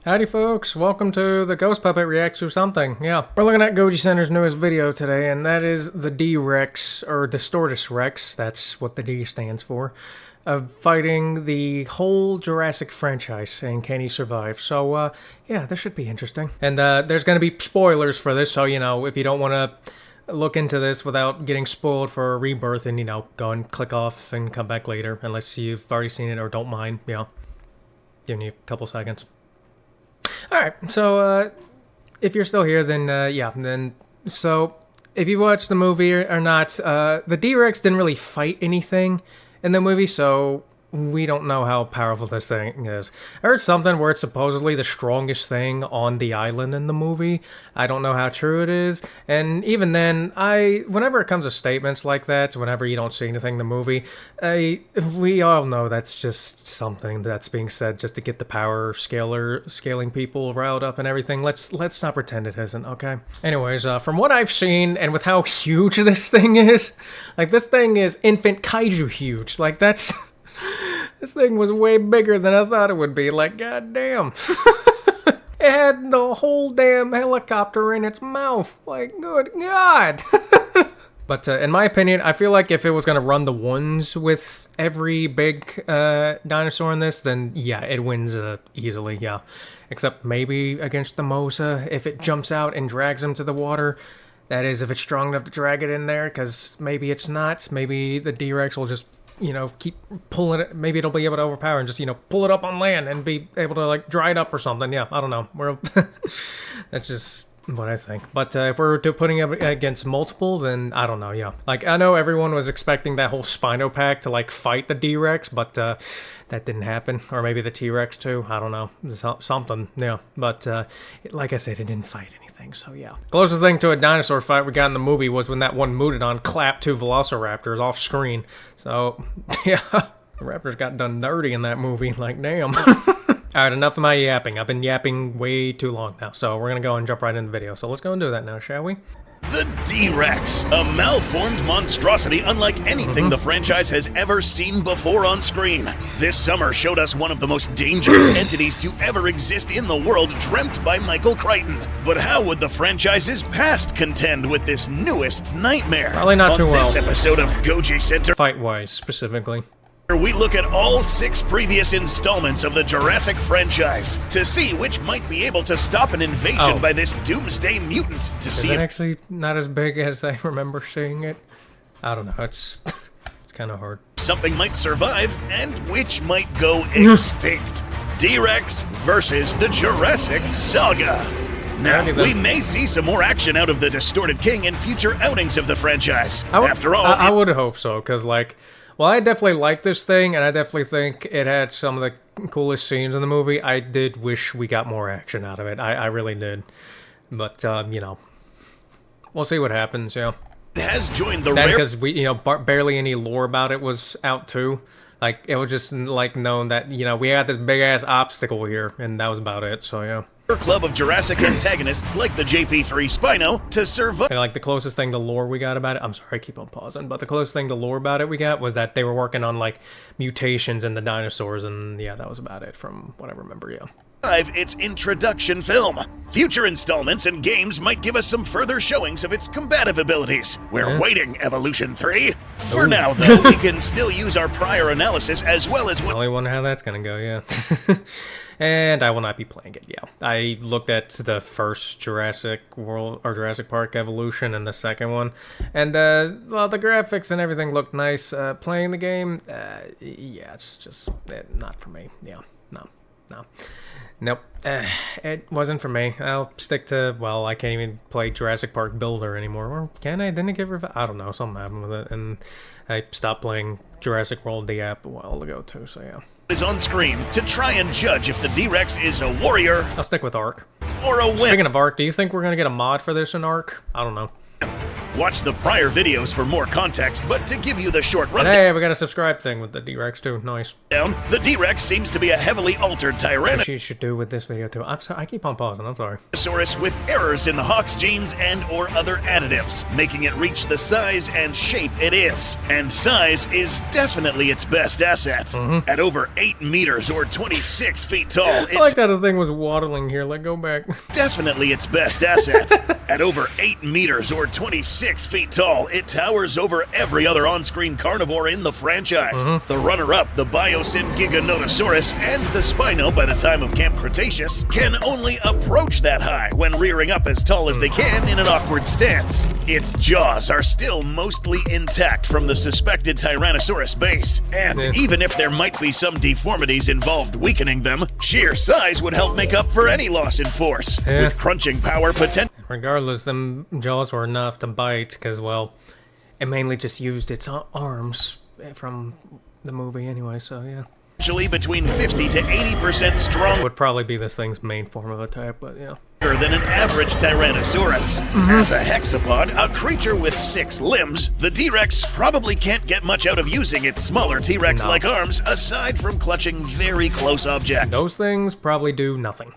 Howdy folks, welcome to the Ghost Puppet Reacts to something. Yeah, we're looking at Gojicenter's newest video today, and that is the D.Rex, or Distortus Rex, that's what the D stands for, of fighting the whole Jurassic franchise, and can he survive? So, yeah, this should be interesting. And there's gonna be spoilers for this, so, you know, if you don't want to look into this without getting spoiled for Rebirth, and, you know, go and click off and come back later, unless you've already seen it or don't mind, you know, giving you a couple seconds. Alright, so, if you're still here, then, yeah, so, if you watched the movie or not, the D.Rex didn't really fight anything in the movie, so we don't know how powerful this thing is. I heard something where it's supposedly the strongest thing on the island in the movie. I don't know how true it is, and even then, whenever it comes to statements like that, whenever you don't see anything in the movie, we all know that's just something that's being said just to get the power scaling people riled up and everything. Let's not pretend it isn't, okay? Anyways, from what I've seen, and with how huge this thing is, like, this thing is infant kaiju huge. Like, that's... This thing was way bigger than I thought it would be, like, goddamn. It had the whole damn helicopter in its mouth, like, good God. But in my opinion, I feel like if it was going to run the ones with every big dinosaur in this, then yeah, it wins easily, yeah. Except maybe against the Mosa, if it jumps out and drags him to the water. That is, if it's strong enough to drag it in there, because maybe it's not. Maybe the D-Rex will just, you know, keep pulling it. Maybe it'll be able to overpower and just, you know, pull it up on land and be able to, like, dry it up or something. Yeah, I don't know. That's just what I think. But if we're putting it against multiple, then I don't know, yeah. Like, I know everyone was expecting that whole Spino Pack to, like, fight the D-Rex, but that didn't happen. Or maybe the T-Rex, too. I don't know. Something, yeah. But like I said, it didn't fight anything. So yeah. Closest thing to a dinosaur fight we got in the movie was when that one Moododon clapped two Velociraptors off screen. So yeah, the Raptors got done dirty in that movie, like damn. Alright, enough of my yapping. I've been yapping way too long now, so we're gonna go and jump right into the video. So let's go and do that now, shall we? The D.Rex, a malformed monstrosity unlike anything the franchise has ever seen before on screen. This summer showed us one of the most dangerous entities to ever exist in the world, dreamt by Michael Crichton. But how would the franchise's past contend with this newest nightmare? Probably not too well. On this episode of Gojicenter, fight-wise, specifically, we look at all 6 previous installments of the Jurassic franchise to see which might be able to stop an invasion by this doomsday mutant. To see if actually not as big as I remember seeing it. I don't know. It's kind of hard. Something might survive and which might go extinct. D.Rex versus the Jurassic Saga. Now, we may see some more action out of the Distorted King in future outings of the franchise. After all, I would hope so, because, like, well, I definitely like this thing, and I definitely think it had some of the coolest scenes in the movie. I did wish we got more action out of it. I really did. But, you know, we'll see what happens, yeah. It has joined the because we, you know, barely any lore about it was out, too. Like, it was just, like, known that, you know, we had this big-ass obstacle here, and that was about it, so, yeah. Club of Jurassic antagonists like the JP3 Spino to survive. Like, the closest thing to lore we got about it, I'm sorry, I keep on pausing, but the closest thing to lore about it we got was that they were working on, like, mutations in the dinosaurs, and yeah, that was about it from what I remember, yeah. Its introduction film. Future installments and games might give us some further showings of its combative abilities. We're waiting, Evolution 3. For now, though, we can still use our prior analysis as well as... I only wonder how that's gonna go, yeah. And I will not be playing it, yeah. I looked at the first Jurassic World, or Jurassic Park Evolution, and the second one, and, well, the graphics and everything looked nice. Playing the game, yeah, it's just not for me, yeah, no. Nope, it wasn't for me. I'll stick to, well, I can't even play Jurassic Park Builder anymore. Or can I? Didn't it get revived? I don't know, something happened with it, and I stopped playing Jurassic World, the app, a while ago, too, so yeah. Is on screen to try and judge if the D.Rex is a warrior. I'll stick with Ark. Or a win. Speaking of Ark, do you think we're gonna get a mod for this in Ark? I don't know. Watch the prior videos for more context, but to give you the short rundown, Hey, we got a subscribe thing with the D.Rex too. Nice. the D.Rex seems to be a heavily altered Tyrannosaurus She should do with this video too. I'm sorry, I keep on pausing. I'm sorry. with errors in the Hawk's genes and or other additives, making it reach the size and shape it is. And size is definitely its best asset. At over 8 meters or 26 feet tall, I it's like that the thing was waddling here. Like, go back. definitely its best asset. At over 8 meters or 26 feet tall, it towers over every other on-screen carnivore in the franchise. The runner-up, the Biosyn Giganotosaurus, and the Spino by the time of Camp Cretaceous can only approach that high when rearing up as tall as they can in an awkward stance. Its jaws are still mostly intact from the suspected Tyrannosaurus base, and even if there might be some deformities involved weakening them, sheer size would help make up for any loss in force. With crunching power potential. Regardless, them jaws were enough to bite, because, well, it mainly just used its arms from the movie anyway, so yeah. Actually, between 50 to 80% stronger Would probably be this thing's main form of attack, but yeah. than an average Tyrannosaurus. As a hexapod, a creature with 6 limbs, the D-Rex probably can't get much out of using its smaller T-Rex-like arms aside from clutching very close objects. Those things probably do nothing.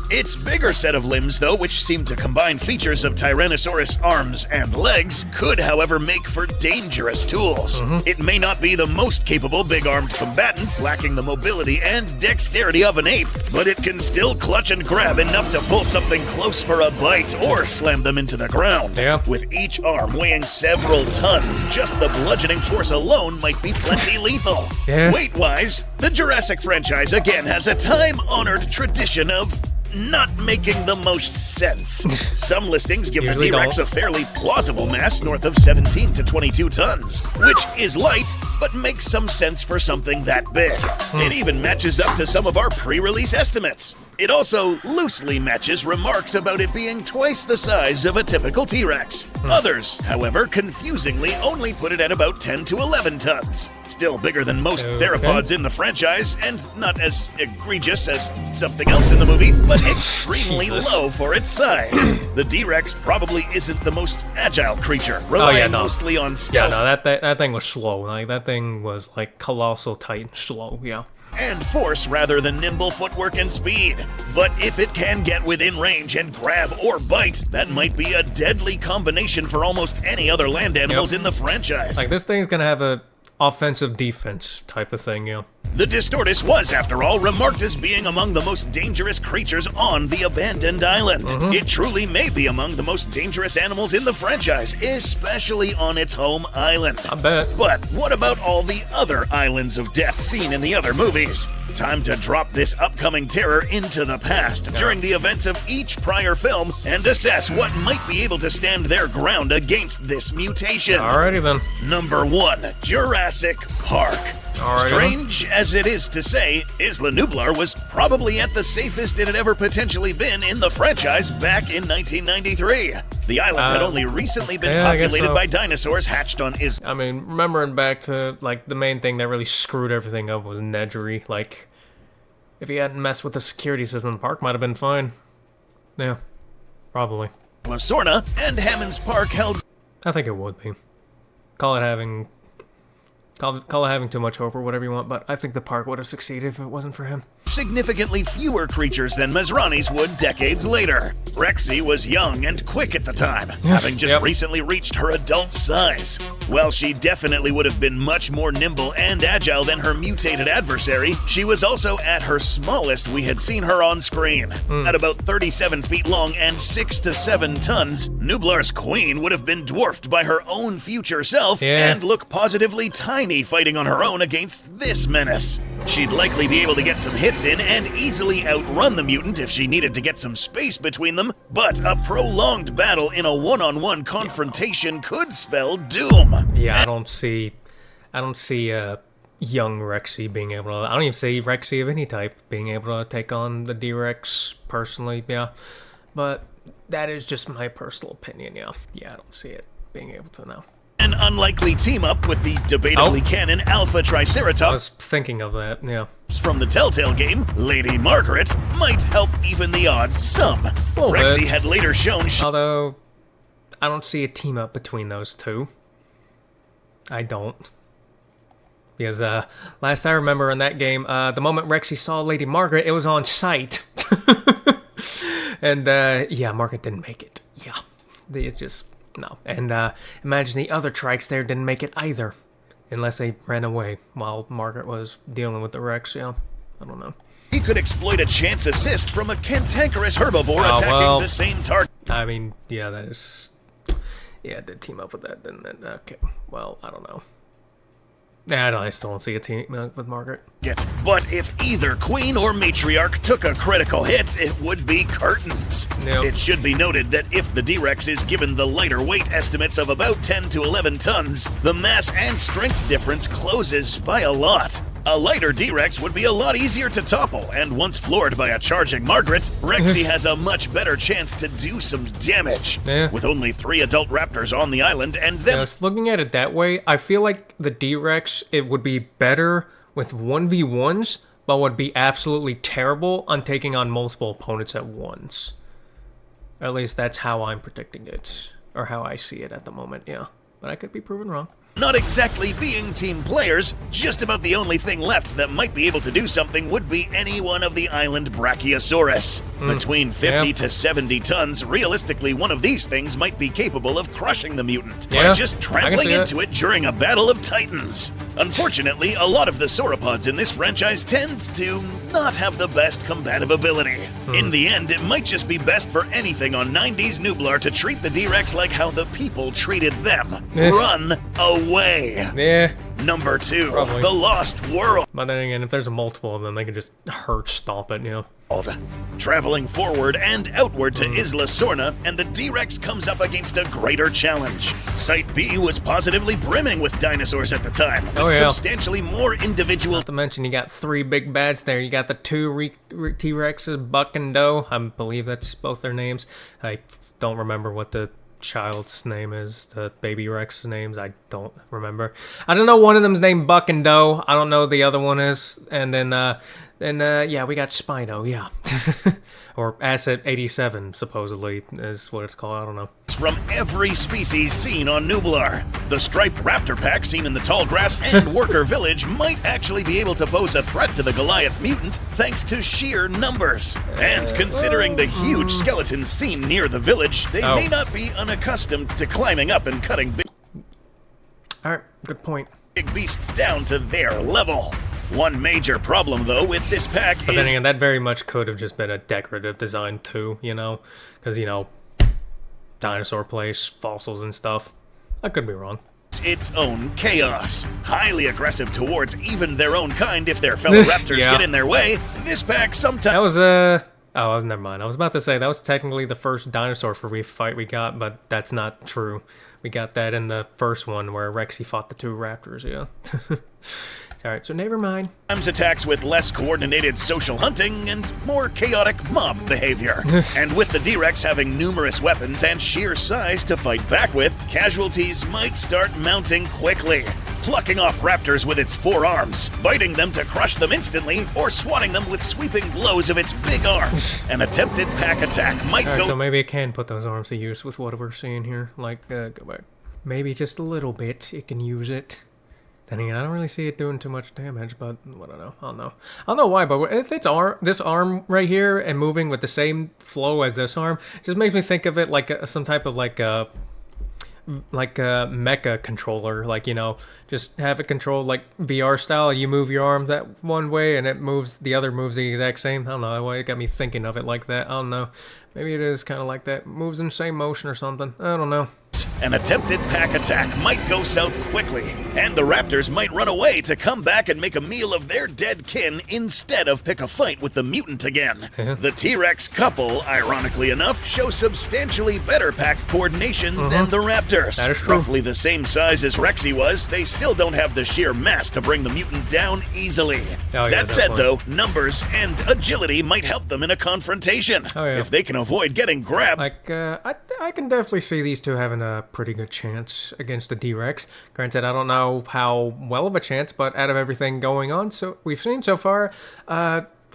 Its bigger set of limbs, though, which seem to combine features of Tyrannosaurus arms and legs, could, however, make for dangerous tools. It may not be the most capable big-armed combatant, lacking the mobility and dexterity of an ape, but it can still clutch and grab enough to pull something close for a bite or slam them into the ground. Yeah. With each arm weighing several tons, just the bludgeoning force alone might be plenty lethal. Yeah. Weight-wise, the Jurassic franchise again has a time-honored tradition of not making the most sense. Some listings give the Usually D-Rex don't. a fairly plausible mass north of 17 to 22 tons, which is light, but makes some sense for something that big. It even matches up to some of our pre-release estimates. It also loosely matches remarks about it being twice the size of a typical T-Rex. Others, however, confusingly only put it at about 10 to 11 tons. Still bigger than most theropods in the franchise, and not as egregious as something else in the movie, but extremely low for its size. The D-Rex probably isn't the most agile creature, relying mostly on stealth. Yeah, no, that thing was slow. Like, that thing was, like, colossal titan slow, yeah. And force rather than nimble footwork and speed. But if it can get within range and grab or bite, that might be a deadly combination for almost any other land animals in the franchise. Like, this thing's gonna have a offensive-defense type of thing, yeah. The Distortus was, after all, remarked as being among the most dangerous creatures on the abandoned island. It truly may be among the most dangerous animals in the franchise, especially on its home island. I bet. But what about all the other islands of death seen in the other movies? Time to drop this upcoming terror into the past during the events of each prior film and assess what might be able to stand their ground against this mutation. Alrighty then. Number 1, Jurassic Park. Alrighty. Strange as it is to say, Isla Nublar was probably at the safest it had ever potentially been in the franchise back in 1993. The island had only recently been populated by dinosaurs hatched on Isla. I mean, remembering back to, like, the main thing that really screwed everything up was Nedry. Like, if he hadn't messed with the security system, the park might have been fine. Yeah, probably. Sorna and Hammond's Park held. I think it would be. Call it having too much hope or whatever you want, but I think the park would have succeeded if it wasn't for him. Significantly fewer creatures than Masrani's would decades later. Rexy was young and quick at the time, having just recently reached her adult size. While she definitely would have been much more nimble and agile than her mutated adversary, she was also at her smallest we had seen her on screen. At about 37 feet long and 6 to 7 tons, Nublar's queen would have been dwarfed by her own future self and look positively tiny fighting on her own against this menace. She'd likely be able to get some hits in and easily outrun the mutant if she needed to get some space between them, but a prolonged battle in a one-on-one confrontation could spell doom. Yeah, I don't see young Rexy being able to. I don't even see Rexy of any type being able to take on the D-Rex personally. Yeah, but that is just my personal opinion. Yeah, I don't see it being able to now. An unlikely team-up with the debatably canon Alpha I Triceratops was thinking of that. Yeah. from the Telltale game, Lady Margaret, might help even the odds some. Rexy had later shown Although, I don't see a team up between those two. I don't. Because last I remember in that game, the moment Rexy saw Lady Margaret, it was on sight. And yeah, Margaret didn't make it. Yeah, they just no. And imagine the other trikes there didn't make it either, unless they ran away while Margaret was dealing with the Rex. Yeah, I don't know. He could exploit a chance assist from a cantankerous herbivore attacking the same target. I mean, yeah, that is. Yeah, it did team up with that, didn't it? Okay, well, I don't know. I still don't see a team with Margaret. But if either queen or matriarch took a critical hit, it would be curtains. Yep. It should be noted that if the D-Rex is given the lighter weight estimates of about 10 to 11 tons, the mass and strength difference closes by a lot. A lighter D-Rex would be a lot easier to topple, and once floored by a charging Margaret, Rexy has a much better chance to do some damage. Yeah. With only 3 adult raptors on the island and them... Yes, looking at it that way, I feel like the D-Rex, it would be better with 1v1s, but would be absolutely terrible on taking on multiple opponents at once. At least that's how I'm predicting it, or how I see it at the moment, yeah. But I could be proven wrong. Not exactly being team players, just about the only thing left that might be able to do something would be any one of the island Brachiosaurus. Between 50 to 70 tons, realistically one of these things might be capable of crushing the mutant by just trampling into it during a battle of titans. Unfortunately, a lot of the sauropods in this franchise tend to not have the best combative ability. In the end, it might just be best for anything on 90s Nublar to treat the D-Rex like how the people treated them. Run away. Yeah. Number 2, Probably. The Lost World. But then again, if there's a multiple of them, they can just hurt stomp it, you know. Traveling forward and outward to Isla Sorna, and the D-Rex comes up against a greater challenge. Site B was positively brimming with dinosaurs at the time, with substantially more individual... Not to mention, you got 3 big bads there. You got the 2 T-Rexes, Buck and Doe. I believe that's both their names. I don't remember what the child's name is, the baby Rex names. I don't remember. I don't know, one of them's named Buck and Doe. I don't know what the other one is. And then yeah, we got Spino, yeah. Or Asset 87, supposedly, is what it's called. I don't know. From every species seen on Nublar. The striped raptor pack seen in the tall grass and worker village might actually be able to pose a threat to the Goliath mutant thanks to sheer numbers. And considering the huge skeletons seen near the village, they may not be unaccustomed to climbing up and cutting Alright, good point. big beasts down to their level. One major problem, though, with this pack But then again, that very much could have just been a decorative design, too, you know? Because, you know, dinosaur place, fossils and stuff. I could be wrong. Its own chaos. Highly aggressive towards even their own kind if their fellow raptors get in their way. This pack sometimes... That was, oh, never mind. I was about to say, that was technically the first dinosaur fight we got, but that's not true. We got that in the first one where Rexy fought the 2 raptors, yeah. Alright, so never mind. Sometimes attacks with less coordinated social hunting and more chaotic mob behavior. And with the D-Rex having numerous weapons and sheer size to fight back with, casualties might start mounting quickly. Plucking off raptors with its 4 arms, biting them to crush them instantly, or swatting them with sweeping blows of its big arms. An attempted pack attack might go... So maybe it can put those arms to use with what we're seeing here. Like, go back. Maybe just a little bit, it can use it. Then again, I don't really see it doing too much damage, but I don't know. I don't know why, but if it's this arm right here and moving with the same flow as this arm, it just makes me think of it like some type of like a mecha controller, like, you know, just have it controlled like VR style. You move your arm that one way and it moves, the other moves the exact same. I don't know, it got me thinking of it like that. I don't know, maybe it is kind of like that, moves in the same motion or something. I don't know. An attempted pack attack might go south quickly, and the raptors might run away to come back and make a meal of their dead kin instead of pick a fight with the mutant again. The T-Rex couple, ironically enough, show substantially better pack coordination than the raptors. That is true. Roughly the same size as Rexy was, they still don't have the sheer mass to bring the mutant down easily. That said, though, numbers and agility might help them in a confrontation. If they can avoid getting grabbed. Like, I can definitely see these two having a pretty good chance against the D-Rex. Granted, I don't know how well of a chance, but out of everything going on, so we've seen so far,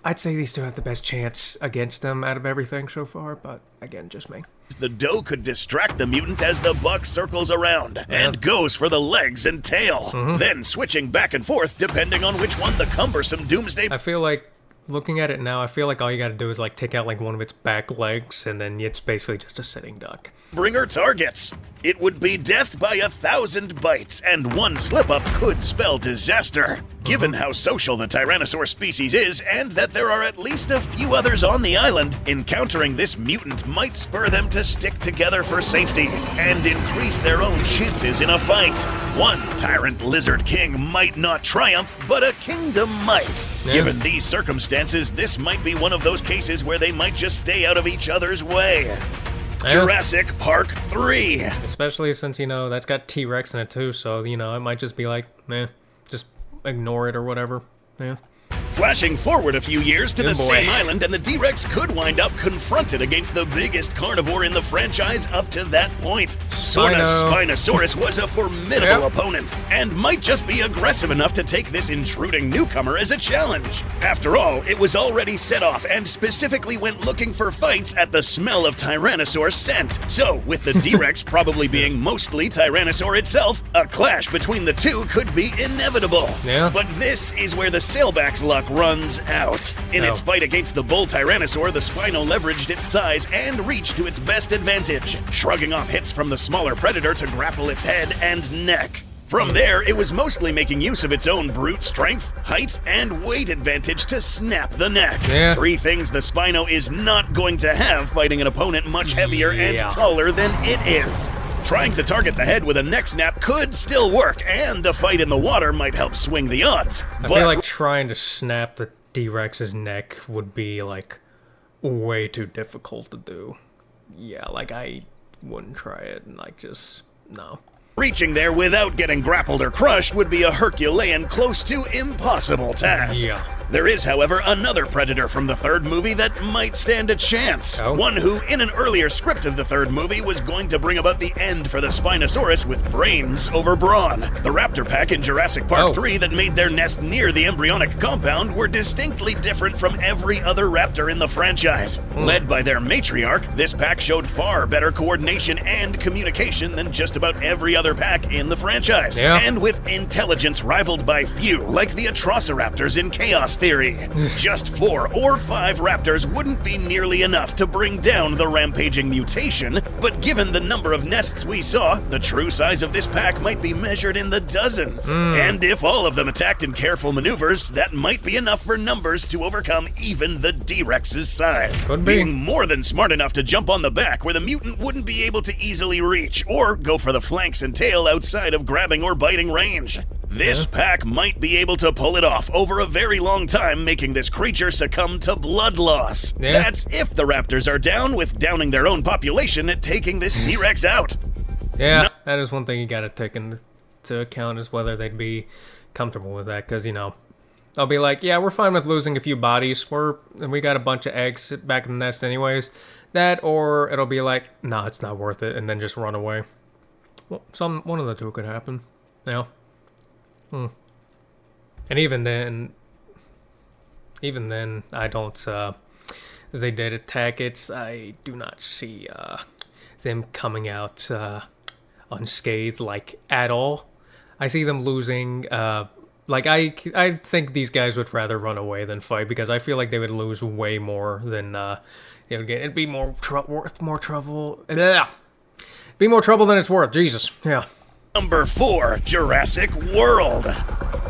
I'd say these two have the best chance against them out of everything so far, but again, just me. The doe could distract the mutant as the buck circles around and goes for the legs and tail, then switching back and forth depending on which one the cumbersome Doomsday... I feel like, looking at it now, I feel like all you gotta do is like take out like one of its back legs, and then it's basically just a sitting duck. Bringer targets. It would be death by 1,000 bites, and one slip-up could spell disaster. Given how social the Tyrannosaur species is, and that there are at least a few others on the island, encountering this mutant might spur them to stick together for safety, and increase their own chances in a fight. One tyrant lizard king might not triumph, but a kingdom might. Yeah. Given these circumstances, this might be one of those cases where they might just stay out of each other's way. Jurassic Park 3. Especially since, you know, that's got T-Rex in it too, so, you know, it might just be like, just ignore it or whatever. Yeah. Flashing forward a few years to the same island, and the D.Rex could wind up confronted against the biggest carnivore in the franchise up to that point. Spinosaurus was a formidable opponent, and might just be aggressive enough to take this intruding newcomer as a challenge. After all, it was already set off and specifically went looking for fights at the smell of Tyrannosaur scent. So, with the D.Rex probably being mostly Tyrannosaur itself, a clash between the two could be inevitable. Yeah. But this is where the sailback's luck runs out. In its fight against the bull Tyrannosaur, the Spino leveraged its size and reach to its best advantage, shrugging off hits from the smaller predator to grapple its head and neck. From there, it was mostly making use of its own brute strength, height, and weight advantage to snap the neck. Yeah. Three things the Spino is not going to have fighting an opponent much heavier and taller than it is. Trying to target the head with a neck snap could still work, and a fight in the water might help swing the odds. I feel like trying to snap the D-Rex's neck would be, like, way too difficult to do. Yeah, like, I wouldn't try it, and, like, just, no. Reaching there without getting grappled or crushed would be a Herculean, close to impossible task. Yeah. There is, however, another predator from the third movie that might stand a chance. One who, in an earlier script of the third movie, was going to bring about the end for the Spinosaurus with brains over brawn. The raptor pack in Jurassic Park 3 that made their nest near the embryonic compound were distinctly different from every other raptor in the franchise. Led by their matriarch, this pack showed far better coordination and communication than just about every other pack in the franchise. And with intelligence rivaled by few, like the Atrociraptors in Chaos Theory. Just 4 or 5 raptors wouldn't be nearly enough to bring down the rampaging mutation, but given the number of nests we saw, the true size of this pack might be measured in the dozens. And if all of them attacked in careful maneuvers, that might be enough for numbers to overcome even the D-Rex's size. Being more than smart enough to jump on the back where the mutant wouldn't be able to easily reach, or go for the flanks and tail outside of grabbing or biting range. This pack might be able to pull it off over a very long time, making this creature succumb to blood loss. That's if the raptors are down with downing their own population at taking this T-Rex out. That is one thing you gotta take into account, is whether they'd be comfortable with that, because, you know, they'll be like, yeah, we're fine with losing a few bodies, we got a bunch of eggs back in the nest anyways. That, or it'll be like, nah, it's not worth it, and then just run away. Well, one of the two could happen. And even then, I don't, if they did attack it, I do not see them coming out unscathed, like, at all. I see them losing, like, I think these guys would rather run away than fight, because I feel like they would lose way more than they would get. It'd be worth more trouble. Be more trouble than it's worth, Jesus, Number 4, Jurassic World.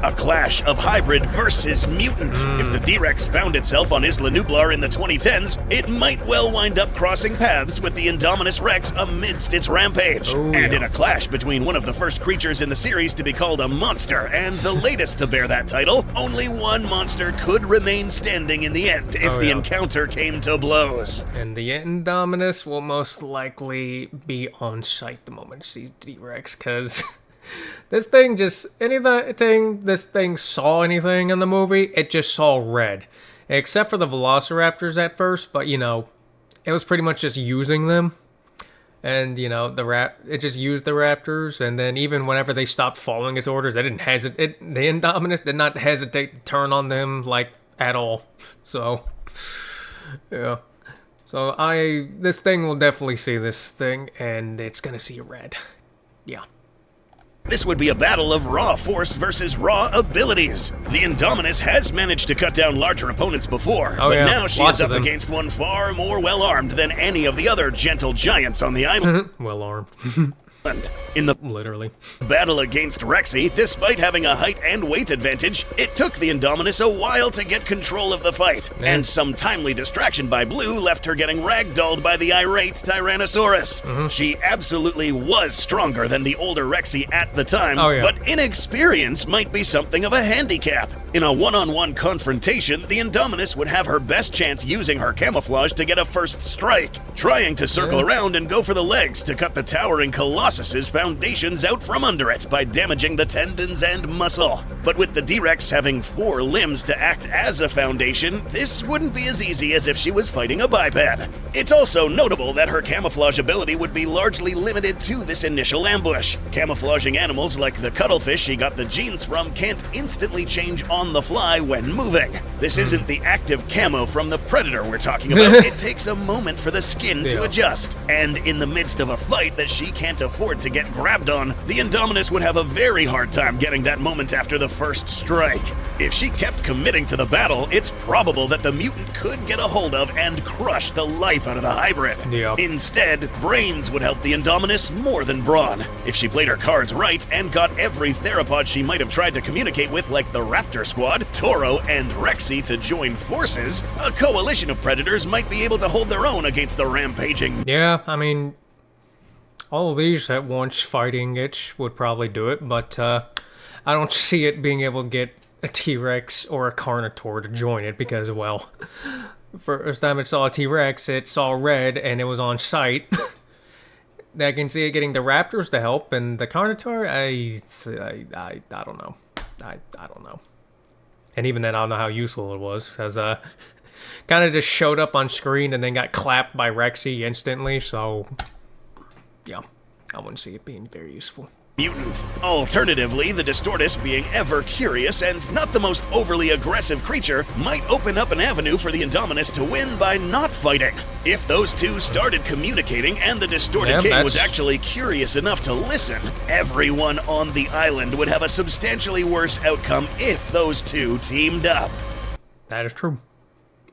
A clash of hybrid versus mutant. If the D-Rex found itself on Isla Nublar in the 2010s, it might well wind up crossing paths with the Indominus Rex amidst its rampage. And in a clash between one of the first creatures in the series to be called a monster and the latest to bear that title, only one monster could remain standing in the end if the encounter came to blows. And the Indominus will most likely be on site the moment it sees D-Rex, because this thing this thing saw anything in the movie, it just saw red. Except for the Velociraptors at first, but, you know, it was pretty much just using them. And, you know, it just used the raptors, and then even whenever they stopped following its orders, they didn't hesitate. The Indominus did not hesitate to turn on them, like, at all. So, yeah. So this thing will definitely see this thing, and it's gonna see red. Yeah. This would be a battle of raw force versus raw abilities. The Indominus has managed to cut down larger opponents before, but now she is up against one far more well-armed than any of the other gentle giants on the island. Well-armed. In the literally battle against Rexy, despite having a height and weight advantage, it took the Indominus a while to get control of the fight, and some timely distraction by Blue left her getting ragdolled by the irate Tyrannosaurus. She absolutely was stronger than the older Rexy at the time, but inexperience might be something of a handicap. In a one-on-one confrontation, the Indominus would have her best chance using her camouflage to get a first strike, trying to circle around and go for the legs to cut the towering Colossus's foundations out from under it by damaging the tendons and muscle. But with the D.Rex having 4 limbs to act as a foundation, this wouldn't be as easy as if she was fighting a biped. It's also notable that her camouflage ability would be largely limited to this initial ambush. Camouflaging animals like the cuttlefish she got the genes from can't instantly change on the fly when moving. This isn't the active camo from the Predator we're talking about. It takes a moment for the skin to adjust. And in the midst of a fight that she can't afford to get grabbed on, the Indominus would have a very hard time getting that moment after the first strike. If she kept committing to the battle, it's probable that the mutant could get a hold of and crush the life out of the hybrid. Instead, brains would help the Indominus more than brawn. If she played her cards right and got every theropod she might have tried to communicate with, like the Raptor Squad, Toro, and Rexy to join forces, a coalition of predators might be able to hold their own against the rampaging. Yeah, I mean, all of these at once fighting it would probably do it, but I don't see it being able to get a T-Rex or a Carnotaur to join it because, well, first time it saw a T-Rex, it saw red and it was on sight. I can see it getting the Raptors to help, and the Carnotaur, I don't know. I don't know. And even then, I don't know how useful it was, because kind of just showed up on screen and then got clapped by Rexy instantly, so yeah, I wouldn't see it being very useful. Mutant. Alternatively, the Distortus, being ever curious and not the most overly aggressive creature, might open up an avenue for the Indominus to win by not fighting. If those two started communicating and the Distorted King was actually curious enough to listen, everyone on the island would have a substantially worse outcome if those two teamed up. That is true.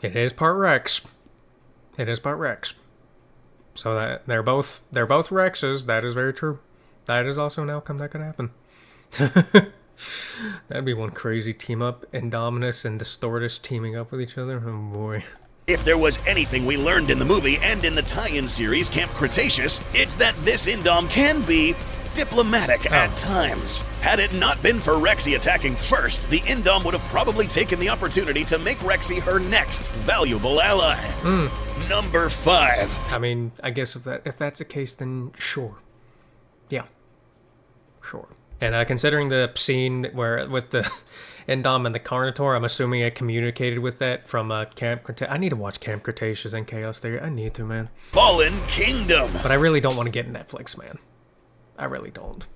It is part Rex. It is part Rex. So that they're both Rexes. That is very true. That is also an outcome that could happen. That'd be one crazy team up. Indominus and Distortus teaming up with each other. Oh boy. If there was anything we learned in the movie and in the tie-in series Camp Cretaceous, it's that this Indom can be diplomatic at times. Had it not been for Rexy attacking first, the Indom would have probably taken the opportunity to make Rexy her next valuable ally. Number 5. I mean, I guess if that's the case, then sure. Yeah. Sure. And considering the scene where with the Indom and the Carnotaur, I'm assuming it communicated with that from Camp Cretaceous. I need to watch Camp Cretaceous and Chaos Theory. I need to, man. Fallen Kingdom. But I really don't want to get Netflix, man. I really don't.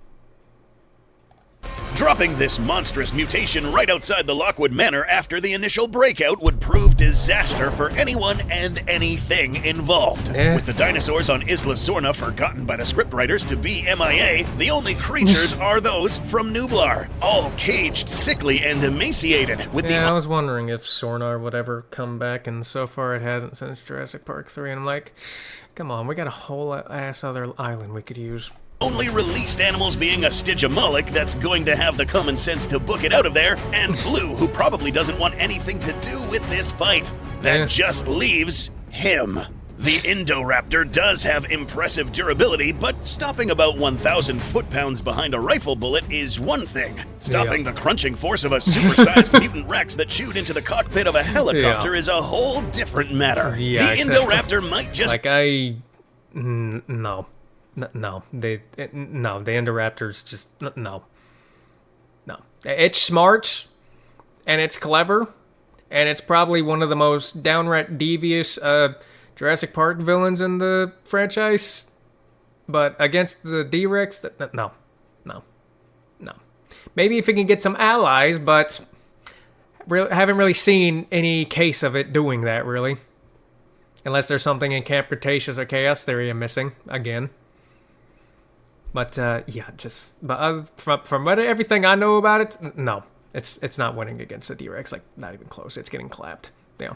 Dropping this monstrous mutation right outside the Lockwood Manor after the initial breakout would prove disaster for anyone and anything involved. With the dinosaurs on Isla Sorna forgotten by the scriptwriters to be MIA, the only creatures are those from Nublar, all caged, sickly, and emaciated. I was wondering if Sorna would ever come back, and so far it hasn't since Jurassic Park 3, and I'm like, come on, we got a whole ass other island we could use. Only released animals being a Stygimoloch that's going to have the common sense to book it out of there, and Blue, who probably doesn't want anything to do with this fight. That just leaves him. The Indoraptor does have impressive durability, but stopping about 1,000 foot-pounds behind a rifle bullet is one thing. Stopping the crunching force of a supersized mutant Rex that chewed into the cockpit of a helicopter is a whole different matter. The Indoraptor might just... No, the Indoraptor's just no. It's smart, and it's clever, and it's probably one of the most downright devious Jurassic Park villains in the franchise. But against the D.Rex, no. Maybe if it can get some allies, but haven't really seen any case of it doing that, really. Unless there's something in Camp Cretaceous or Chaos Theory I'm missing, again. But, yeah, from everything I know about it, no. It's not winning against the D-Rex, like, not even close. It's getting clapped, yeah.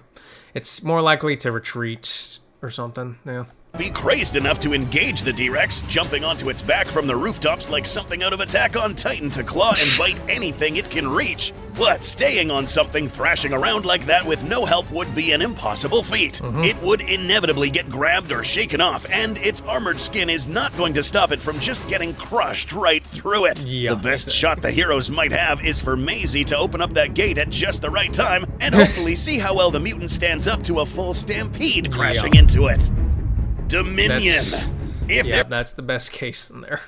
It's more likely to retreat or something, yeah. Be crazed enough to engage the D-Rex, jumping onto its back from the rooftops like something out of Attack on Titan to claw and bite anything it can reach. But staying on something thrashing around like that with no help would be an impossible feat. It would inevitably get grabbed or shaken off, and its armored skin is not going to stop it from just getting crushed right through it. Yeah, the best shot the heroes might have is for Maisie to open up that gate at just the right time and hopefully see how well the mutant stands up to a full stampede crashing into it. Dominion. That's the best case in there.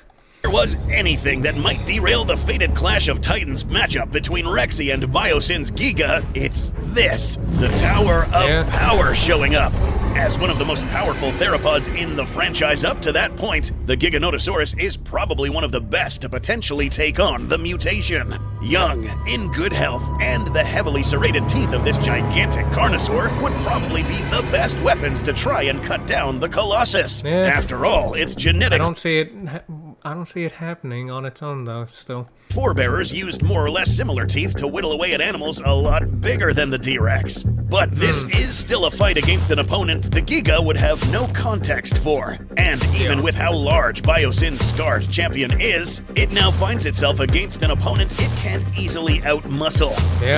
There was anything that might derail the fated Clash of Titans matchup between Rexy and Biosyn's Giga, it's this, the Tower of Power showing up. As one of the most powerful theropods in the franchise up to that point, the Giganotosaurus is probably one of the best to potentially take on the mutation. Young, in good health, and the heavily serrated teeth of this gigantic carnosaur would probably be the best weapons to try and cut down the Colossus. After all, it's genetic. I don't see it happening on its own, though, still. Forebearers used more or less similar teeth to whittle away at animals a lot bigger than the D-Rex. But this is still a fight against an opponent the Giga would have no context for. And even with how large Biosyn's scarred champion is, it now finds itself against an opponent it can't easily outmuscle.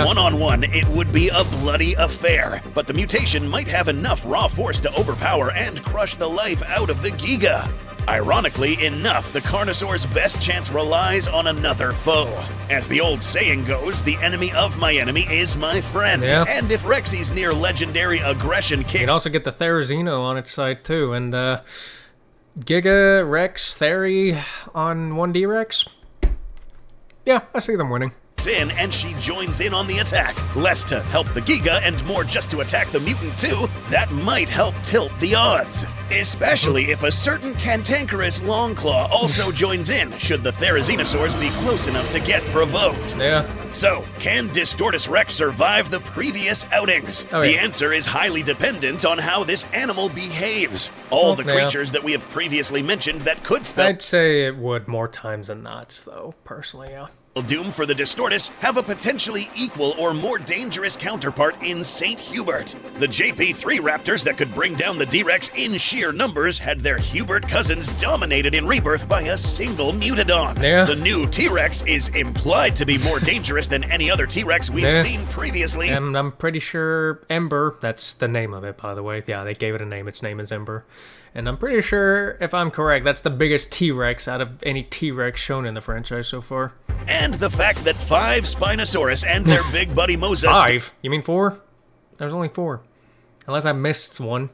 One-on-one, it would be a bloody affair, but the mutation might have enough raw force to overpower and crush the life out of the Giga. Ironically enough, the Carnosaur's best chance relies on another foe. As the old saying goes, the enemy of my enemy is my friend. And if Rexy's near legendary aggression kick... You can also get the Therizino on its side, too, and, Giga, Rex, Theri on 1D-Rex? Yeah, I see them winning. In and she joins in on the attack, less to help the Giga and more just to attack the mutant too. That might help tilt the odds, especially if a certain cantankerous Longclaw also joins in should the Therizinosaurs be close enough to get provoked. So, can Distortus Rex survive the previous outings? The answer is highly dependent on how this animal behaves. All the creatures that we have previously mentioned that could spell... I'd say it would more times than not, though, personally, doom for the Distortus have a potentially equal or more dangerous counterpart in St. Hubert. The JP3 Raptors that could bring down the D-Rex in sheer numbers had their Hubert cousins dominated in Rebirth by a single Mutadon. The new T-Rex is implied to be more dangerous than any other T-Rex we've seen previously. And I'm pretty sure Ember, that's the name of it, by the way. Yeah, they gave it a name. Its name is Ember. And I'm pretty sure, if I'm correct, that's the biggest T-Rex out of any T-Rex shown in the franchise so far. And the fact that 5 Spinosaurus and their big buddy Moses... 5? You mean 4? There's only 4. Unless I missed one.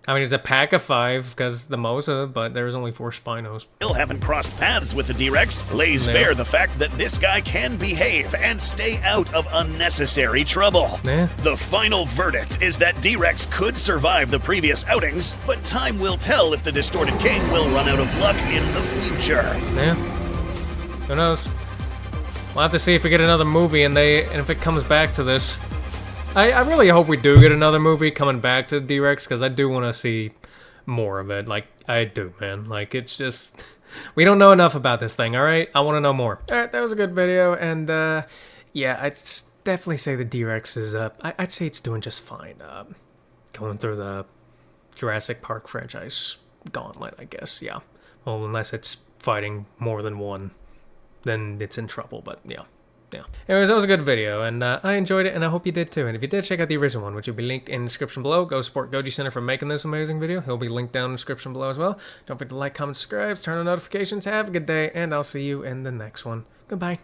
I mean, it's a pack of 5, because the Mosa, but there's only 4 Spinos. Still haven't crossed paths with the D-Rex, lays bare the fact that this guy can behave and stay out of unnecessary trouble. The final verdict is that D-Rex could survive the previous outings, but time will tell if the Distorted King will run out of luck in the future. Who knows? We'll have to see if we get another movie and if it comes back to this. I really hope we do get another movie coming back to D-Rex, because I do want to see more of it. Like, I do, man. Like, it's just... We don't know enough about this thing, alright? I want to know more. Alright, that was a good video, and, yeah, I'd definitely say the D-Rex is, I'd say it's doing just fine, going through the Jurassic Park franchise gauntlet, I guess, yeah. Well, unless it's fighting more than one, then it's in trouble, but, yeah. Anyways, that was a good video, and I enjoyed it, and I hope you did too. And if you did, check out the original one, which will be linked in the description below. Go support gojicenter for making this amazing video. He'll be linked down in the description below as well. Don't forget to like, comment, subscribe, turn on notifications. Have a good day, and I'll see you in the next one. Goodbye.